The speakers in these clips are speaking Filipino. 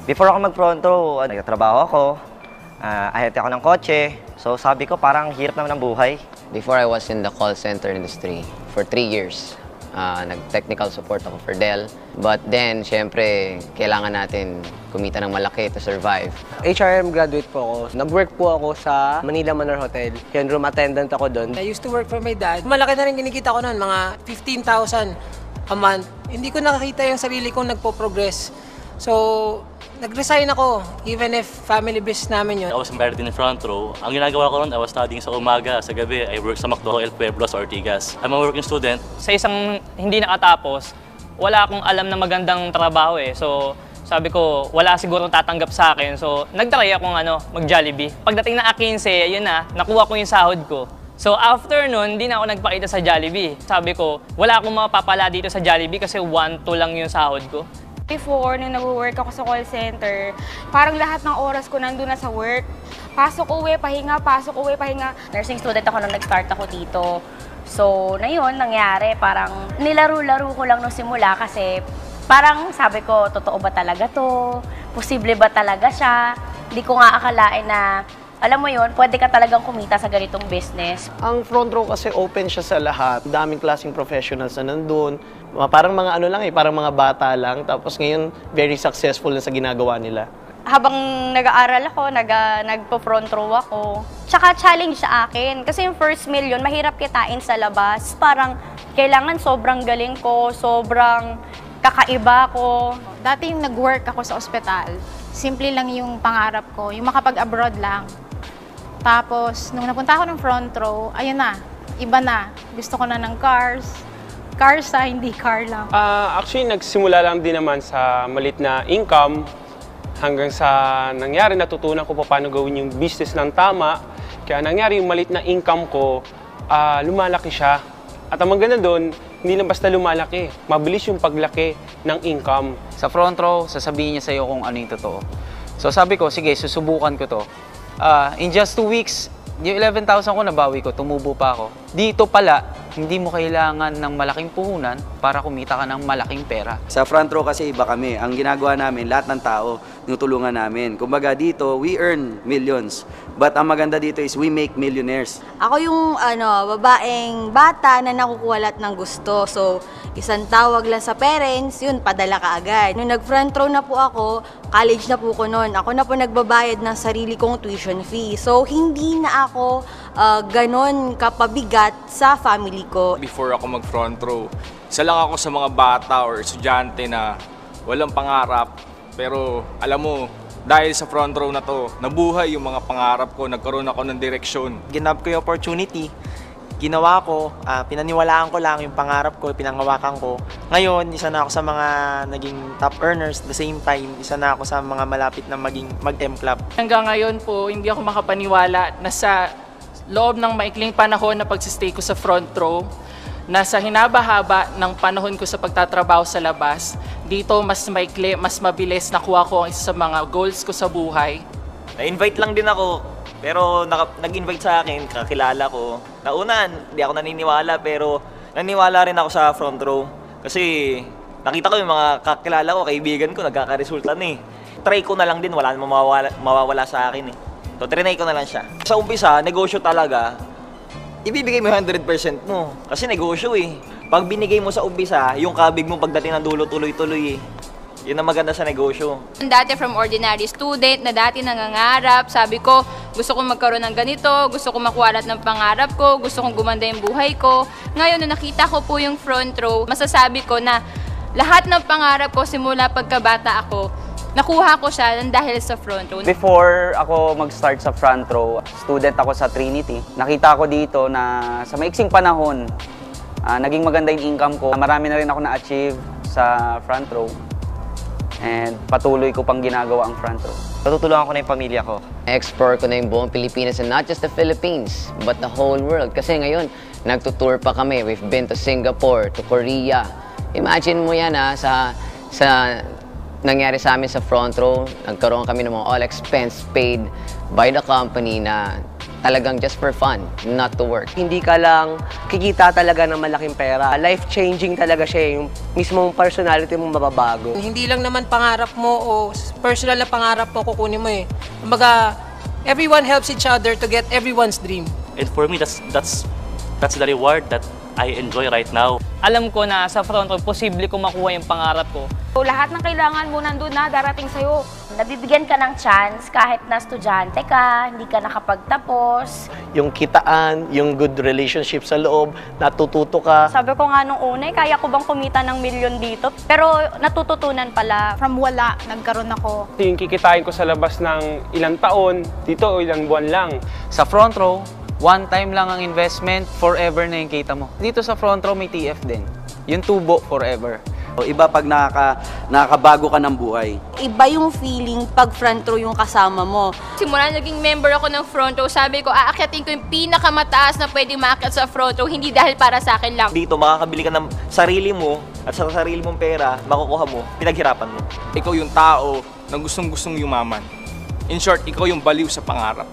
Before ako mag-front row, nagtatrabaho ako, ahente ako ng kotse. So sabi ko parang hirap naman ng buhay. Before I was in the call center industry for 3 years. Nag-technical support ako for Dell. But then, syempre, kailangan natin kumita ng malaki to survive. HRM graduate po ako. Nag-work po ako sa Manila Manor Hotel. Yan, room attendant ako doon. I used to work for my dad. Malaki na rin kinikita ko noon, mga 15,000 a month. Hindi ko nakakita yung sarili kong nagpo-progress. So, nag-resign ako, even if family business namin yun. I was married in the front row. Ang ginagawa ko ron, I was studying sa umaga. Sa gabi, I work sa McDo, El Pueblo, sa Ortigas. I'm a working student. Sa isang hindi nakatapos, wala akong alam na magandang trabaho eh. So, sabi ko, wala siguro tatanggap sa akin. So, nag-try akong mag-Jollibee. Pagdating na 15, yun na, nakuha ko yung sahod ko. So, after nun, hindi na ako nagpakita sa Jollibee. Sabi ko, wala akong mapapala dito sa Jollibee kasi 1-2 lang yung sahod ko. Before, nung nag-work ako sa call center, parang lahat ng oras ko nandun na sa work. Pasok, uwi, pahinga, pasok, uwi, pahinga. Nursing student ako nung nag-start ako dito. So, na yun, nangyari, parang nilaro-laro ko lang nung simula kasi parang sabi ko, totoo ba talaga to? Posible ba talaga siya? Hindi ko nga akalain na, alam mo yun, pwede ka talagang kumita sa ganitong business. Ang front row kasi open siya sa lahat. Daming klaseng professionals na nandun. Parang mga ano lang parang mga bata lang. Tapos ngayon, very successful na sa ginagawa nila. Habang nag-aaral ako, nagpo-front row ako. Tsaka challenge sa akin. Kasi yung first million, mahirap kitain sa labas. Parang kailangan sobrang galing ko, sobrang kakaiba ko. Dati yung nag-work ako sa ospital, simple lang yung pangarap ko, yung makapag-abroad lang. Tapos, nung napunta ako ng front row, ayun na, iba na. Gusto ko na ng cars. Cars hindi car lang. Actually, nagsimula lang din naman sa malit na income hanggang sa nangyari, natutunan ko paano gawin yung business ng tama. Kaya nangyari yung malit na income ko, lumalaki siya. At ang maganda doon, hindi lang basta lumalaki, mabilis yung paglaki ng income. Sa front row, sasabihin niya sa'yo kung ano yung totoo. So sabi ko, sige, susubukan ko to. In just 2 weeks, yung 11,000 ko nabawi ko, tumubo pa ako. Dito pala, hindi mo kailangan ng malaking puhunan para kumita ka ng malaking pera. Sa front row kasi iba kami. Ang ginagawa namin, lahat ng tao, tinutulungan namin. Kumbaga dito, we earn millions. But ang maganda dito is we make millionaires. Ako yung babaeng bata na nakukuha lahat ng gusto. So, isang tawag lang sa parents, yun, padala ka agad. Nung nag-front row na po ako, college na po ko noon. Ako na po nagbabayad ng sarili kong tuition fee. So, hindi na ako ganon kapabigat sa family ko. Before ako mag-front row, isa lang ako sa mga bata or estudyante na walang pangarap. Pero alam mo, dahil sa front row na to, nabuhay yung mga pangarap ko, nagkaroon ako ng direksyon. Ginab ko yung opportunity, ginawa ko, pinaniwalaan ko lang yung pangarap ko, pinangawakan ko. Ngayon, isa na ako sa mga naging top earners. At the same time, isa na ako sa mga malapit na mag-M-Club. Hanggang ngayon po, hindi ako makapaniwala na sa loob ng maikling panahon na pagsistay ko sa front row, na sa hinaba-haba ng panahon ko sa pagtatrabaho sa labas, dito mas maikli, mas mabilis nakuha ko ang isa sa mga goals ko sa buhay. Na-invite lang din ako, pero nag-invite sa akin, kakilala ko. Naunan, hindi ako naniniwala, pero naniwala rin ako sa front row. Kasi nakita ko yung mga kakilala ko, kaibigan ko, nagkakaresulta na eh. Try ko na lang din, wala namang mawawala sa akin eh. So, trinay ko na lang siya. Sa umpisa, negosyo talaga, ibibigay mo 100% mo. Kasi negosyo eh. Pag binigay mo sa umpisa, yung kabig mo pagdating ng dulo, tuloy-tuloy eh. Yun ang maganda sa negosyo. Dati from ordinary student na dati nangangarap, sabi ko, gusto kong magkaroon ng ganito, gusto kong makuha lahat ng pangarap ko, gusto kong gumanda yung buhay ko. Ngayon, nung nakita ko po yung front row, masasabi ko na lahat ng pangarap ko simula pagkabata ako, nakuha ko siya dahil sa front row. Before ako mag-start sa front row, student ako sa Trinity. Nakita ko dito na sa maiksing panahon, naging maganda yung income ko. Marami na rin ako na-achieve sa front row. And patuloy ko pang ginagawa ang front row. Natutulungan ko na yung pamilya ko. Explore ko na yung buong Pilipinas and not just the Philippines, but the whole world. Kasi ngayon, nagtutour pa kami. We've been to Singapore, to Korea. Imagine mo yan sa nangyari sa amin sa front row. Nagkaroon kami ng mga all expense paid by the company na talagang just for fun, not to work. Hindi ka lang kikita talaga ng malaking pera. Life-changing talaga siya, yung mismong personality mo mababago. Hindi lang naman pangarap mo o personal na pangarap mo kukunin mo eh. Kumbaga, everyone helps each other to get everyone's dream. And for me, that's the reward that I enjoy right now. Alam ko na sa front row, posible ko makuha yung pangarap ko. So, lahat ng kailangan mo nandun na, darating sa'yo. Nabibigyan ka ng chance kahit na estudyante ka, hindi ka nakapagtapos. Yung kitaan, yung good relationship sa loob, natututo ka. Sabi ko nga nung una, kaya ko bang kumita ng milyon dito? Pero natututunan pala. From wala, nagkaroon ako. Yung kikitain ko sa labas ng ilang taon, dito ilang buwan lang. Sa front row, one time lang ang investment, forever na yung kita mo. Dito sa front row may TF din. Yung tubo, forever. Iba pag nakakabago ka ng buhay. Iba yung feeling pag front row yung kasama mo. Simula naging member ako ng front row, sabi ko, aakyatin ko yung pinakamataas na pwede maakyat sa front row, hindi dahil para sa akin lang. Dito, makakabili ka ng sarili mo at sa sarili mong pera, makukuha mo, pinaghirapan mo. Ikaw yung tao na gustong-gustong yumaman. In short, ikaw yung baliw sa pangarap.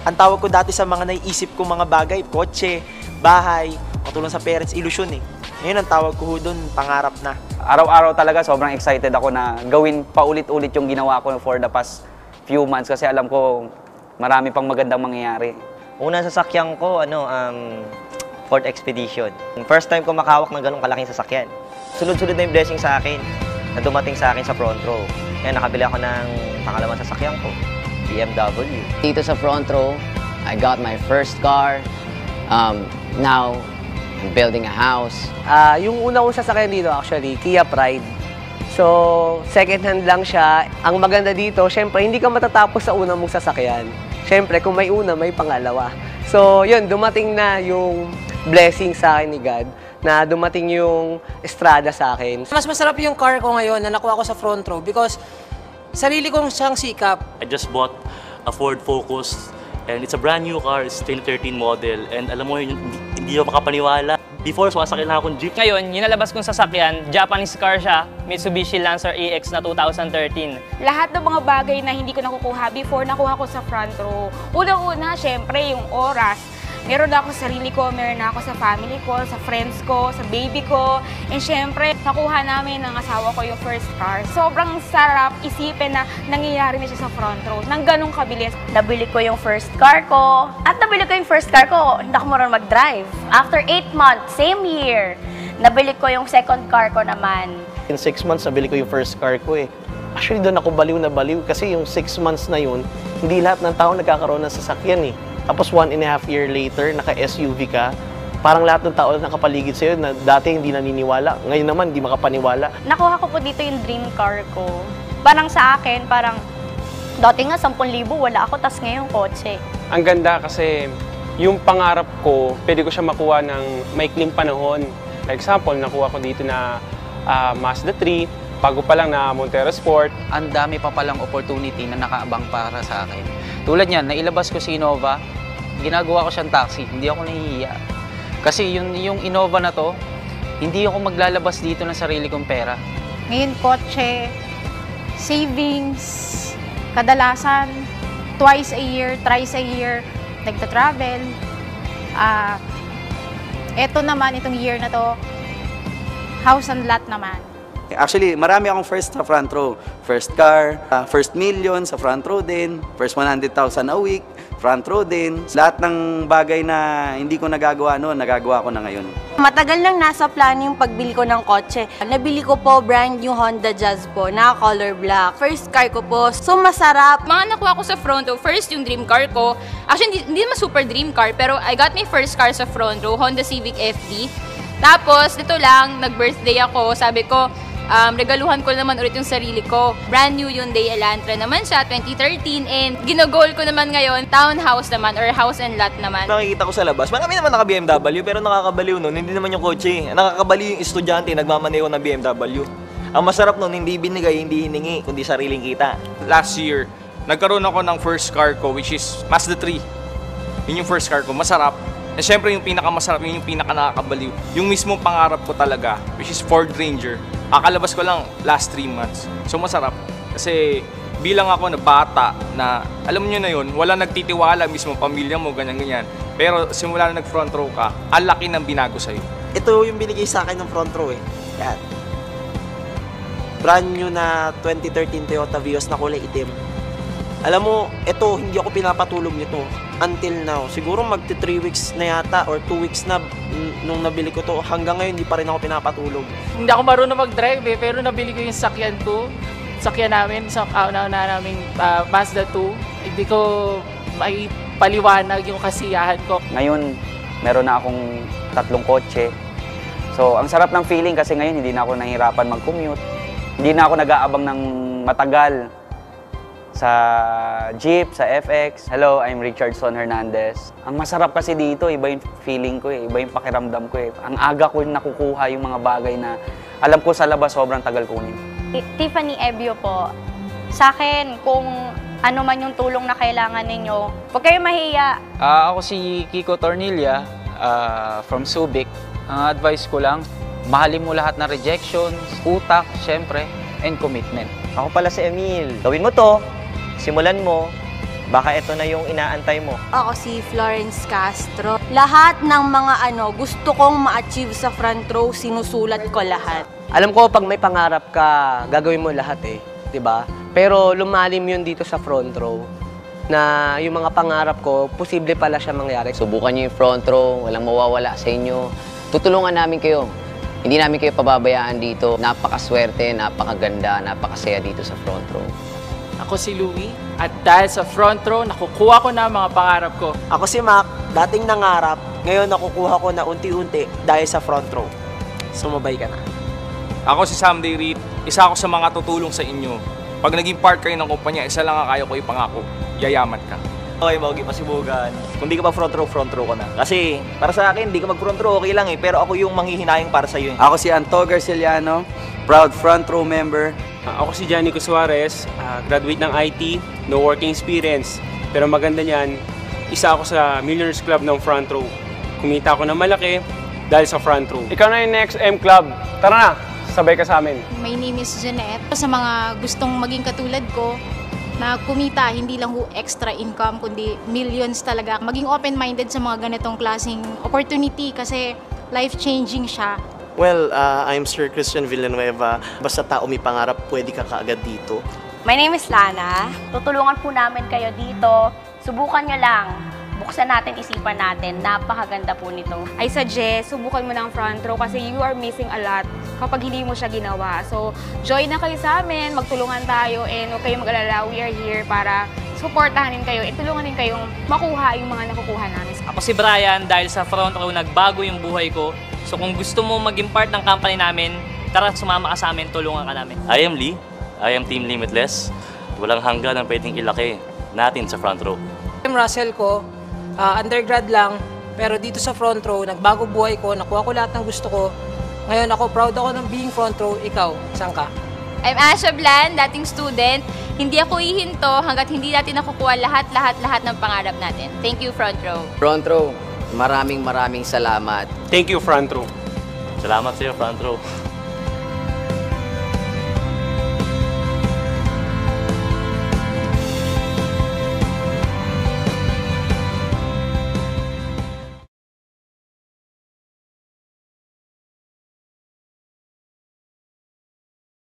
Ang tawag ko dati sa mga naiisip kong mga bagay, kotse, bahay, katulong sa parents, ilusyon eh. Ngayon ang tawag ko doon, pangarap na. Araw-araw talaga sobrang excited ako na gawin paulit-ulit yung ginawa ko for the past few months kasi alam ko marami pang magandang mangyayari. Unang sasakyan ko, Ford Expedition. First time ko makahawak ng ganong kalaking sasakyan. Sunod-sunod na yung blessing sa akin na dumating sa akin sa front row. Kaya nakabili ako ng pangalawang sasakyan ko, BMW. Dito sa front row, I got my first car. Now, I'm building a house. Yung una kong sasakyan dito actually, Kia Pride. So, second hand lang siya. Ang maganda dito, syempre, hindi ka matatapos sa unang mong sasakyan. Syempre, kung may una, may pangalawa. So, yun, dumating na yung blessing sa akin ni God na dumating yung estrada sa akin. Mas masarap yung car ko ngayon na nakuha ko sa front row because sarili kong siyang sikap. I just bought a Ford Focus and it's a brand new car, it's 2013 model. And alam mo yun, hindi ako makapaniwala. Before, sumasakyan lang akong jeep. Ngayon, yung nalabas kong sasakyan, Japanese car siya, Mitsubishi Lancer EX na 2013. Lahat ng mga bagay na hindi ko nakukuha before, nakuha ko sa front row. Unang-una, syempre, yung oras. Meron na ako sa sarili ko, meron na ako sa family ko, sa friends ko, sa baby ko. And syempre, nakuha namin ng asawa ko yung first car. Sobrang sarap isipin na nangyayari na siya sa front row, nang ganong kabilis. Nabili ko yung first car ko. At nabili ko yung first car ko, hindi ako marunong mag-drive. After 8 months, same year, nabili ko yung second car ko naman. In 6 months, nabili ko yung first car ko eh. Actually, doon ako baliw na baliw kasi yung 6 months na yun, hindi lahat ng tao nagkakaroon ng sasakyan eh. Tapos 1.5 year later, naka-SUV ka, parang lahat ng tao nakapaligid sa'yo na dati hindi naniniwala. Ngayon naman, hindi makapaniwala. Nakuha ko po dito yung dream car ko. Parang sa akin, parang dati nga 10,000 wala ako, tas ngayon kotse. Ang ganda kasi yung pangarap ko, pwede ko siya makuha ng maikling panahon. For example, nakuha ko dito na Mazda 3, bago pa lang na Montero Sport. Ang dami pa palang opportunity na nakaabang para sa akin. Tulad niyan, nailabas ko si Innova, ginagawa ko siyang taxi, hindi ako nahihiya. Kasi yung Innova na to, hindi ako maglalabas dito ng sarili kong pera. Ngayon, kotse, savings, kadalasan, twice a year, thrice a year, nagta-travel. Eto naman, itong year na to, house and lot naman. Actually, marami akong first sa front row. First car, first million sa front row din, first 100,000 a week, front row din. Lahat ng bagay na hindi ko nagagawa noon, nagagawa ko na ngayon. Matagal nang nasa plano yung pagbili ko ng kotse. Nabili ko po brand new Honda Jazz po na color black. First car ko po, so masarap. Mga nakuha ko sa front row, first yung dream car ko. Actually, hindi naman super dream car, pero I got my first car sa front row, Honda Civic FD. Tapos, dito lang, nag-birthday ako, sabi ko, regaluhan ko naman ulit yung sarili ko. Brand new Hyundai Elantra naman siya, 2013. And ginagol ko naman ngayon, townhouse naman or house and lot naman. Nakikita ko sa labas, marami naman naka-BMW pero nakakabaliw nun, hindi naman yung kotse. Nakakabaliw yung estudyante, nagmamaneho ng BMW. Ang masarap nun, hindi binigay, hindi hiningi, kundi sariling kita. Last year, nagkaroon ako ng first car ko, which is Mazda 3. Yun yung first car ko, masarap. And syempre yung pinakamasarap, yun yung pinaka-nakakabaliw. Yung mismong pangarap ko talaga, which is Ford Ranger. Akalabas ko lang last 3 months. So masarap. Kasi bilang ako na bata na, alam nyo na yun, wala nagtitiwala, mismo pamilya mo, ganyan-ganyan. Pero simula na nag-front row ka, ang laki ng binago sa'yo. Ito yung binigay sa akin ng front row eh. Yan. Brand new na 2013 Toyota Vios na kulay itim. Alam mo, ito, hindi ako pinapatulog nito. Until now. Siguro magti 3 weeks na yata or 2 weeks na nung nabili ko to. Hanggang ngayon, hindi pa rin ako pinapatulog. Hindi ako marunong mag-drive eh, pero nabili ko yung sakyan ko. Sakyan namin, sa kauna-una naming Mazda 2. Hindi ko may paliwanag yung kasiyahan ko. Ngayon, meron na akong 3 kotse. So, ang sarap ng feeling kasi ngayon hindi na ako nahihirapan mag-commute. Hindi na ako nag-aabang ng matagal sa jeep, sa FX. Hello, I'm Richardson Hernandez. Ang masarap kasi dito, iba yung feeling ko eh, iba yung pakiramdam ko eh. Ang aga ko nakukuha yung mga bagay na alam ko sa labas sobrang tagal kunin. Tiffany Ebio po. Sa akin, kung ano man yung tulong na kailangan ninyo, huwag kayong mahiya. Ako si Kiko Tornilla from Subic. Ang advice ko lang, mahalin mo lahat ng rejections, utak, syempre, and commitment. Ako pala si Emil. Gawin mo to, simulan mo, baka ito na yung inaantay mo. Ako si Florence Castro. Lahat ng mga gusto kong ma-achieve sa front row, sinusulat ko lahat. Alam ko pag may pangarap ka, gagawin mo lahat eh, 'di ba? Pero lumalim 'yun dito sa front row na yung mga pangarap ko, posible pala siya mangyari. Subukan niyo yung front row, walang mawawala sa inyo. Tutulungan namin kayo. Hindi namin kayo pababayaan dito. Napakaswerte, napakaganda, napakasaya dito sa front row. Ako si Louie, at dahil sa front row, nakukuha ko na ang mga pangarap ko. Ako si Mac, dating nangarap, ngayon nakukuha ko na unti-unti dahil sa front row. Sumabay ka na. Ako si Sam Dayrit, isa ako sa mga tutulong sa inyo. Pag naging part kayo ng kumpanya, isa lang ang kaya ko ipangako, yayaman ka. Okay, Maugi, pasibugan. Kung di ka pa front row ka na. Kasi, para sa akin, di ka mag-front row, okay lang eh. Pero ako yung manghihinayang para sa iyo. Ako si Anto Garciliano, proud front row member. Ako si Janico Suarez, graduate ng IT, no working experience. Pero maganda niyan, isa ako sa Millionaires Club ng front row. Kumita ako ng malaki dahil sa front row. Ikaw na yung next M Club. Tara na, sabay ka sa amin. My name is Jeanette. Sa mga gustong maging katulad ko, na kumita, hindi lang extra income, kundi millions talaga. Maging open-minded sa mga ganitong klaseng opportunity kasi life-changing siya. Well, I'm Sir Christian Villanueva. Basta tao may pangarap, pwede ka kaagad dito. My name is Lana. Tutulungan po namin kayo dito. Subukan nyo lang. Buksan natin, isipan natin. Napakaganda po nito. I suggest, subukan mo ng front row kasi you are missing a lot kapag hindi mo siya ginawa. So, join na kayo sa amin, magtulungan tayo, and huwag kayong mag-alala, we are here para supportahanin kayo at tulungan din kayong makuha yung mga nakukuha namin. Ako si Brian, dahil sa front row nagbago yung buhay ko. So kung gusto mo maging part ng company namin, tara sumama ka sa amin, tulungan ka namin. I am Lee. I am Team Limitless. Walang hanggan ang pwedeng ilaki natin sa front row. I'm Russell ko, undergrad lang, pero dito sa front row, nagbago buhay ko, nakuha ko lahat ng gusto ko. Ngayon ako, proud ako ng being front row. Ikaw, saan ka? I'm Asha Blan, dating student. Hindi ako ihinto hanggat hindi natin nakukuha lahat ng pangarap natin. Thank you, front row. Front row, maraming salamat. Thank you, front row. Salamat sa iyo, front row.